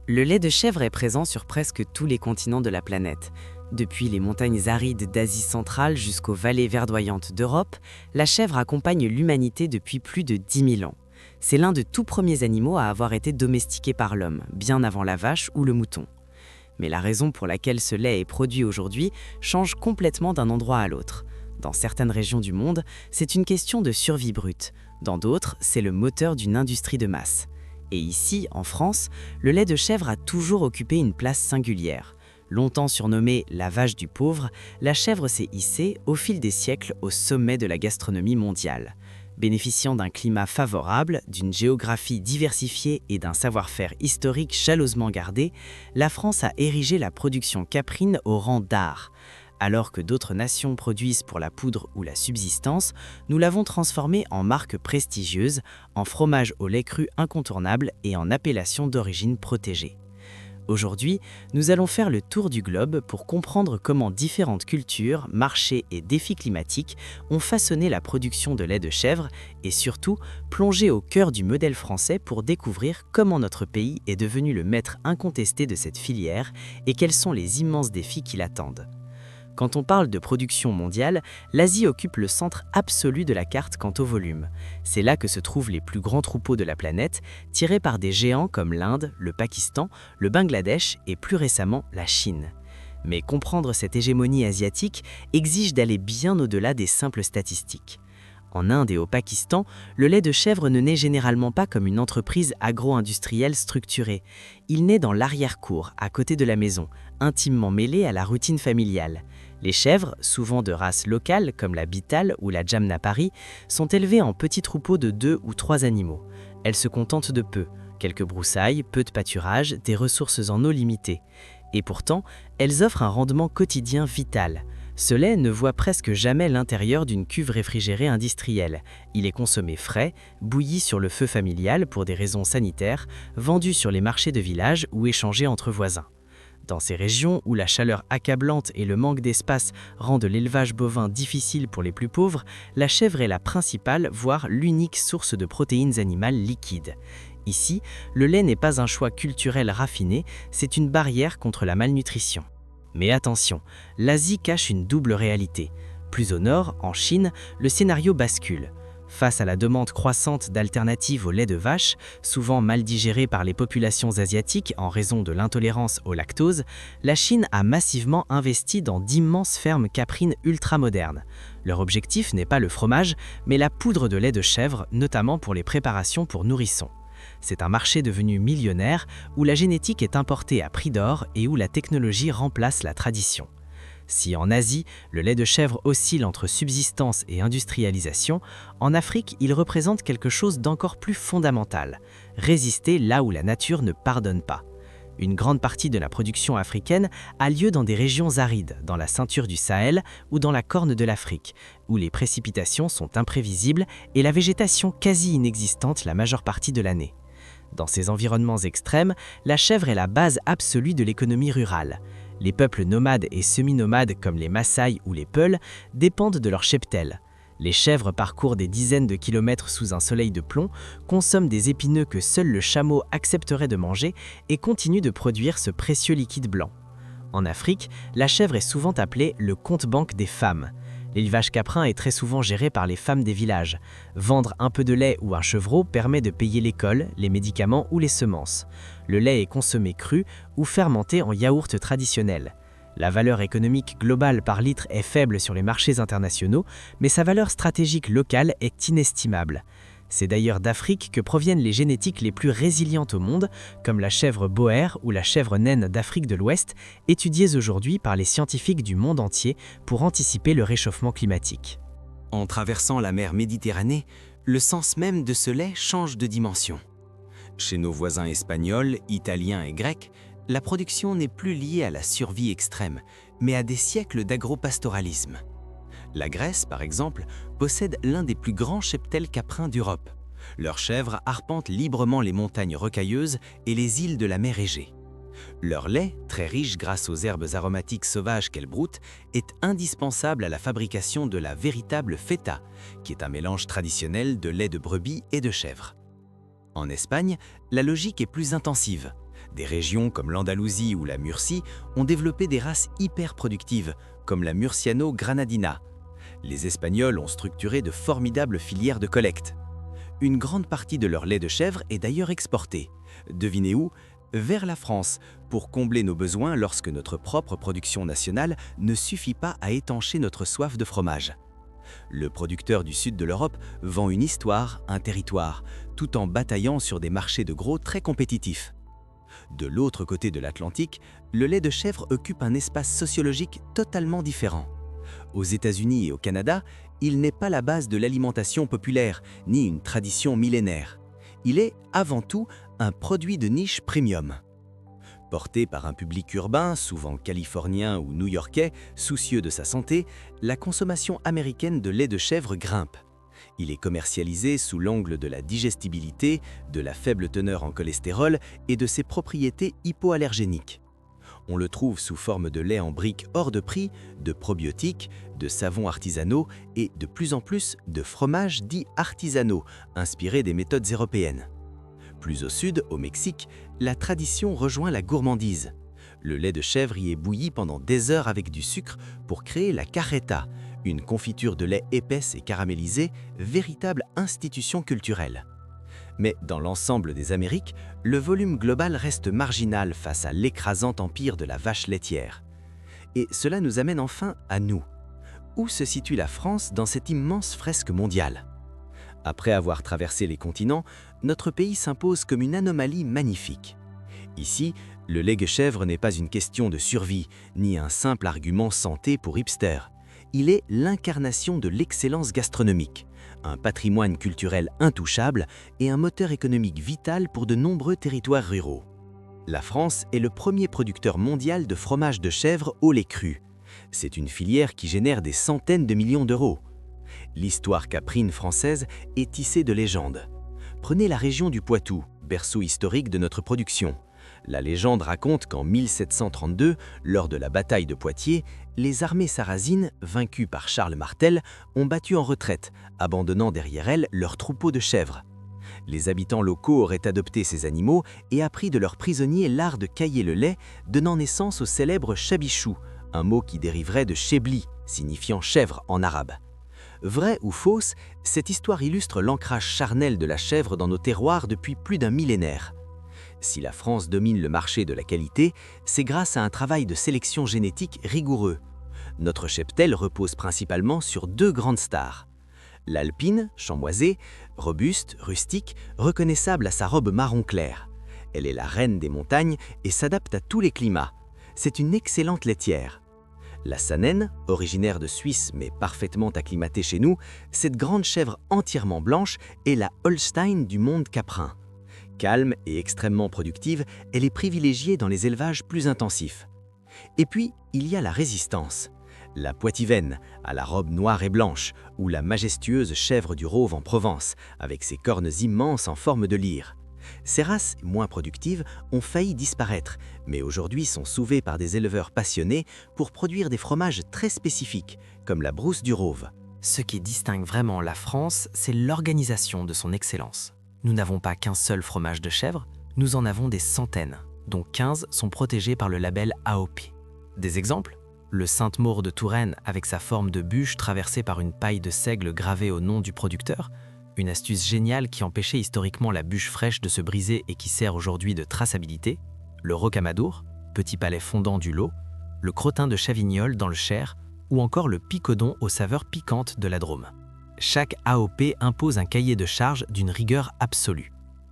Le lait de chèvre est présent sur presque tous les continents de la planète. Depuis les montagnes arides d'Asie centrale jusqu'aux vallées verdoyantes d'Europe, la chèvre accompagne l'humanité depuis plus de 10 000 ans. C'est l'un des tout premiers animaux à avoir été domestiqué par l'homme, bien avant la vache ou le mouton. Mais la raison pour laquelle ce lait est produit aujourd'hui change complètement d'un endroit à l'autre. Dans certaines régions du monde, c'est une question de survie brute. Dans d'autres, c'est le moteur d'une industrie de masse. Et ici, en France, le lait de chèvre a toujours occupé une place singulière. Longtemps surnommée la vache du pauvre, la chèvre s'est hissée, au fil des siècles, au sommet de la gastronomie mondiale. Bénéficiant d'un climat favorable, d'une géographie diversifiée et d'un savoir-faire historique jalousement gardé, la France a érigé la production caprine au rang d'art. Alors que d'autres nations produisent pour la poudre ou la subsistance, nous l'avons transformée en marque prestigieuse, en fromage au lait cru incontournable et en appellation d'origine protégée. Aujourd'hui, nous allons faire le tour du globe pour comprendre comment différentes cultures, marchés et défis climatiques ont façonné la production de lait de chèvre et surtout plonger au cœur du modèle français pour découvrir comment notre pays est devenu le maître incontesté de cette filière et quels sont les immenses défis qui l'attendent. Quand on parle de production mondiale, l'Asie occupe le centre absolu de la carte quant au volume. C'est là que se trouvent les plus grands troupeaux de la planète, tirés par des géants comme l'Inde, le Pakistan, le Bangladesh et plus récemment la Chine. Mais comprendre cette hégémonie asiatique exige d'aller bien au-delà des simples statistiques. En Inde et au Pakistan, le lait de chèvre ne naît généralement pas comme une entreprise agro-industrielle structurée. Il naît dans l'arrière-cour, à côté de la maison, intimement mêlé à la routine familiale. Les chèvres, souvent de race locale comme la Bital ou la Jamnapari, sont élevées en petits troupeaux de 2 ou 3 animaux. Elles se contentent de peu, quelques broussailles, peu de pâturage, des ressources en eau limitées. Et pourtant, elles offrent un rendement quotidien vital. Ce lait ne voit presque jamais l'intérieur d'une cuve réfrigérée industrielle. Il est consommé frais, bouilli sur le feu familial pour des raisons sanitaires, vendu sur les marchés de village ou échangé entre voisins. Dans ces régions où la chaleur accablante et le manque d'espace rendent l'élevage bovin difficile pour les plus pauvres, la chèvre est la principale, voire l'unique source de protéines animales liquides. Ici, le lait n'est pas un choix culturel raffiné, c'est une barrière contre la malnutrition. Mais attention, l'Asie cache une double réalité. Plus au nord, en Chine, le scénario bascule. Face à la demande croissante d'alternatives au lait de vache, souvent mal digérées par les populations asiatiques en raison de l'intolérance au lactose, la Chine a massivement investi dans d'immenses fermes caprines ultramodernes. Leur objectif n'est pas le fromage, mais la poudre de lait de chèvre, notamment pour les préparations pour nourrissons. C'est un marché devenu millionnaire où la génétique est importée à prix d'or et où la technologie remplace la tradition. Si en Asie, le lait de chèvre oscille entre subsistance et industrialisation, en Afrique, il représente quelque chose d'encore plus fondamental, résister là où la nature ne pardonne pas. Une grande partie de la production africaine a lieu dans des régions arides, dans la ceinture du Sahel ou dans la Corne de l'Afrique, où les précipitations sont imprévisibles et la végétation quasi inexistante la majeure partie de l'année. Dans ces environnements extrêmes, la chèvre est la base absolue de l'économie rurale. Les peuples nomades et semi-nomades comme les Maasai ou les Peuls dépendent de leur cheptel. Les chèvres parcourent des dizaines de kilomètres sous un soleil de plomb, consomment des épineux que seul le chameau accepterait de manger et continuent de produire ce précieux liquide blanc. En Afrique, la chèvre est souvent appelée le compte-banque des femmes. L'élevage caprin est très souvent géré par les femmes des villages. Vendre un peu de lait ou un chevreau permet de payer l'école, les médicaments ou les semences. Le lait est consommé cru ou fermenté en yaourt traditionnel. La valeur économique globale par litre est faible sur les marchés internationaux, mais sa valeur stratégique locale est inestimable. C'est d'ailleurs d'Afrique que proviennent les génétiques les plus résilientes au monde, comme la chèvre boer ou la chèvre naine d'Afrique de l'Ouest, étudiées aujourd'hui par les scientifiques du monde entier pour anticiper le réchauffement climatique. En traversant la mer Méditerranée, le sens même de ce lait change de dimension. Chez nos voisins espagnols, italiens et grecs, la production n'est plus liée à la survie extrême, mais à des siècles d'agropastoralisme. La Grèce, par exemple, possède l'un des plus grands cheptels caprins d'Europe. Leurs chèvres arpentent librement les montagnes rocailleuses et les îles de la mer Égée. Leur lait, très riche grâce aux herbes aromatiques sauvages qu'elles broutent, est indispensable à la fabrication de la véritable feta, qui est un mélange traditionnel de lait de brebis et de chèvre. En Espagne, la logique est plus intensive. Des régions comme l'Andalousie ou la Murcie ont développé des races hyper productives, comme la Murciano Granadina. Les Espagnols ont structuré de formidables filières de collecte. Une grande partie de leur lait de chèvre est d'ailleurs exporté. Devinez où? Vers la France, pour combler nos besoins lorsque notre propre production nationale ne suffit pas à étancher notre soif de fromage. Le producteur du sud de l'Europe vend une histoire, un territoire, tout en bataillant sur des marchés de gros très compétitifs. De l'autre côté de l'Atlantique, le lait de chèvre occupe un espace sociologique totalement différent. Aux États-Unis et au Canada, il n'est pas la base de l'alimentation populaire, ni une tradition millénaire. Il est, avant tout, un produit de niche premium. Porté par un public urbain, souvent californien ou new-yorkais, soucieux de sa santé, la consommation américaine de lait de chèvre grimpe. Il est commercialisé sous l'angle de la digestibilité, de la faible teneur en cholestérol et de ses propriétés hypoallergéniques. On le trouve sous forme de lait en briques hors de prix, de probiotiques, de savons artisanaux et de plus en plus de fromages dits artisanaux, inspirés des méthodes européennes. Plus au sud, au Mexique, la tradition rejoint la gourmandise. Le lait de chèvre y est bouilli pendant des heures avec du sucre pour créer la cajeta, une confiture de lait épaisse et caramélisée, véritable institution culturelle. Mais dans l'ensemble des Amériques, le volume global reste marginal face à l'écrasant empire de la vache laitière. Et cela nous amène enfin à nous. Où se situe la France dans cette immense fresque mondiale ? Après avoir traversé les continents, notre pays s'impose comme une anomalie magnifique. Ici, le lait de chèvre n'est pas une question de survie, ni un simple argument santé pour hipsters. Il est l'incarnation de l'excellence gastronomique, un patrimoine culturel intouchable et un moteur économique vital pour de nombreux territoires ruraux. La France est le premier producteur mondial de fromage de chèvre au lait cru. C'est une filière qui génère des centaines de millions d'euros. L'histoire caprine française est tissée de légendes. Prenez la région du Poitou, berceau historique de notre production. La légende raconte qu'en 1732, lors de la bataille de Poitiers, les armées sarrasines, vaincues par Charles Martel, ont battu en retraite, abandonnant derrière elles leurs troupeaux de chèvres. Les habitants locaux auraient adopté ces animaux et appris de leurs prisonniers l'art de cailler le lait, donnant naissance au célèbre chabichou, un mot qui dériverait de chebli, signifiant chèvre en arabe. Vraie ou fausse, cette histoire illustre l'ancrage charnel de la chèvre dans nos terroirs depuis plus d'un millénaire. Si la France domine le marché de la qualité, c'est grâce à un travail de sélection génétique rigoureux. Notre cheptel repose principalement sur deux grandes stars. L'alpine, chamoisée, robuste, rustique, reconnaissable à sa robe marron clair. Elle est la reine des montagnes et s'adapte à tous les climats. C'est une excellente laitière. La Saanen, originaire de Suisse mais parfaitement acclimatée chez nous, cette grande chèvre entièrement blanche est la Holstein du monde caprin. Calme et extrêmement productive, elle est privilégiée dans les élevages plus intensifs. Et puis, il y a la résistance. La Poitevine, à la robe noire et blanche, ou la majestueuse chèvre du Rauve en Provence, avec ses cornes immenses en forme de lyre. Ces races, moins productives, ont failli disparaître, mais aujourd'hui sont souvées par des éleveurs passionnés pour produire des fromages très spécifiques, comme la brousse du Rauve. Ce qui distingue vraiment la France, c'est l'organisation de son excellence. Nous n'avons pas qu'un seul fromage de chèvre, nous en avons des centaines, dont 15 sont protégés par le label AOP. Des exemples ? Le Sainte-Maure de Touraine avec sa forme de bûche traversée par une paille de seigle gravée au nom du producteur, une astuce géniale qui empêchait historiquement la bûche fraîche de se briser et qui sert aujourd'hui de traçabilité, le rocamadour, petit palais fondant du Lot, le crottin de Chavignol dans le Cher ou encore le picodon aux saveurs piquantes de la Drôme. Chaque AOP impose un cahier de charges d'une rigueur absolue.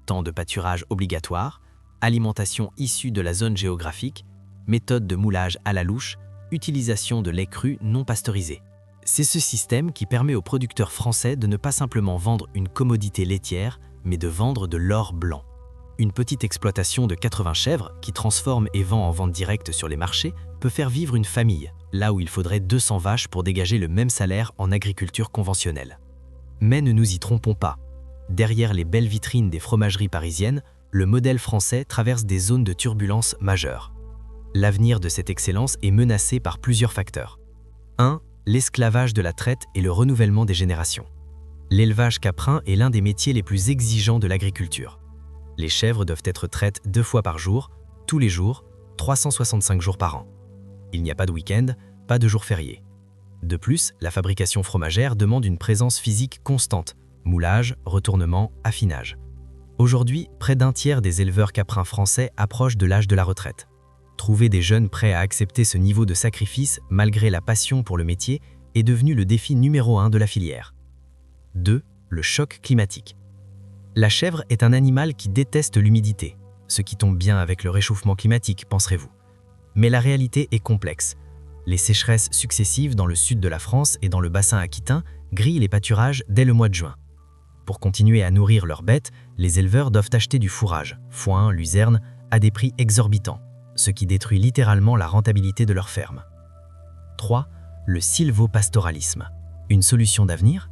Temps de pâturage obligatoire, alimentation issue de la zone géographique, méthode de moulage à la louche, utilisation de lait cru non pasteurisé. C'est ce système qui permet aux producteurs français de ne pas simplement vendre une commodité laitière, mais de vendre de l'or blanc. Une petite exploitation de 80 chèvres qui transforme et vend en vente directe sur les marchés peut faire vivre une famille, là où il faudrait 200 vaches pour dégager le même salaire en agriculture conventionnelle. Mais ne nous y trompons pas. Derrière les belles vitrines des fromageries parisiennes, le modèle français traverse des zones de turbulence majeures. L'avenir de cette excellence est menacé par plusieurs facteurs. 1. L'esclavage de la traite et le renouvellement des générations. L'élevage caprin est l'un des métiers les plus exigeants de l'agriculture. Les chèvres doivent être traites 2 fois par jour, tous les jours, 365 jours par an. Il n'y a pas de week-end, pas de jours fériés. De plus, la fabrication fromagère demande une présence physique constante, moulage, retournement, affinage. Aujourd'hui, près d'un tiers des éleveurs caprins français approchent de l'âge de la retraite. Trouver des jeunes prêts à accepter ce niveau de sacrifice, malgré la passion pour le métier, est devenu le défi numéro 1 de la filière. 2. Le choc climatique. La chèvre est un animal qui déteste l'humidité, ce qui tombe bien avec le réchauffement climatique, penserez-vous. Mais la réalité est complexe. Les sécheresses successives dans le sud de la France et dans le bassin aquitain grillent les pâturages dès le mois de juin. Pour continuer à nourrir leurs bêtes, les éleveurs doivent acheter du fourrage, foin, luzerne, à des prix exorbitants, ce qui détruit littéralement la rentabilité de leur ferme. 3. Le sylvopastoralisme. Une solution d'avenir ?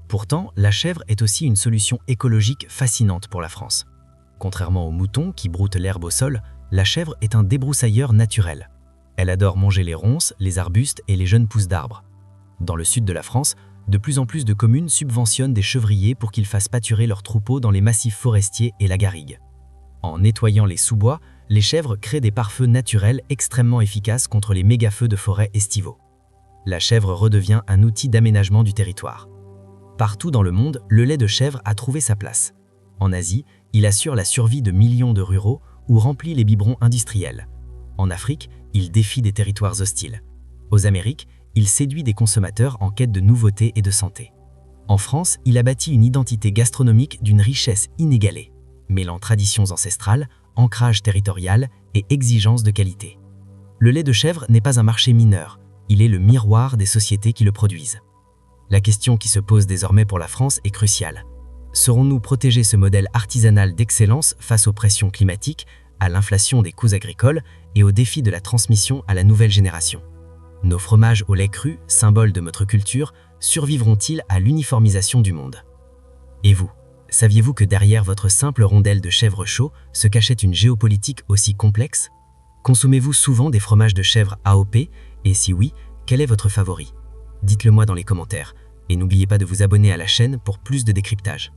Pourtant, la chèvre est aussi une solution écologique fascinante pour la France. Contrairement aux moutons qui broutent l'herbe au sol, la chèvre est un débroussailleur naturel. Elle adore manger les ronces, les arbustes et les jeunes pousses d'arbres. Dans le sud de la France, de plus en plus de communes subventionnent des chevriers pour qu'ils fassent pâturer leurs troupeaux dans les massifs forestiers et la garrigue. En nettoyant les sous-bois, les chèvres créent des pare-feux naturels extrêmement efficaces contre les méga-feux de forêt estivaux. La chèvre redevient un outil d'aménagement du territoire. Partout dans le monde, le lait de chèvre a trouvé sa place. En Asie, il assure la survie de millions de ruraux ou remplit les biberons industriels. En Afrique, il défie des territoires hostiles. Aux Amériques, il séduit des consommateurs en quête de nouveautés et de santé. En France, il a bâti une identité gastronomique d'une richesse inégalée, mêlant traditions ancestrales, ancrage territorial et exigence de qualité. Le lait de chèvre n'est pas un marché mineur, il est le miroir des sociétés qui le produisent. La question qui se pose désormais pour la France est cruciale. Saurons-nous protéger ce modèle artisanal d'excellence face aux pressions climatiques, à l'inflation des coûts agricoles et aux défis de la transmission à la nouvelle génération? Nos fromages au lait cru, symbole de notre culture, survivront-ils à l'uniformisation du monde? Et vous, saviez-vous que derrière votre simple rondelle de chèvre chaud se cachait une géopolitique aussi complexe? Consommez-vous souvent des fromages de chèvre AOP? Et si oui, quel est votre favori? Dites-le moi dans les commentaires. Et n'oubliez pas de vous abonner à la chaîne pour plus de décryptage.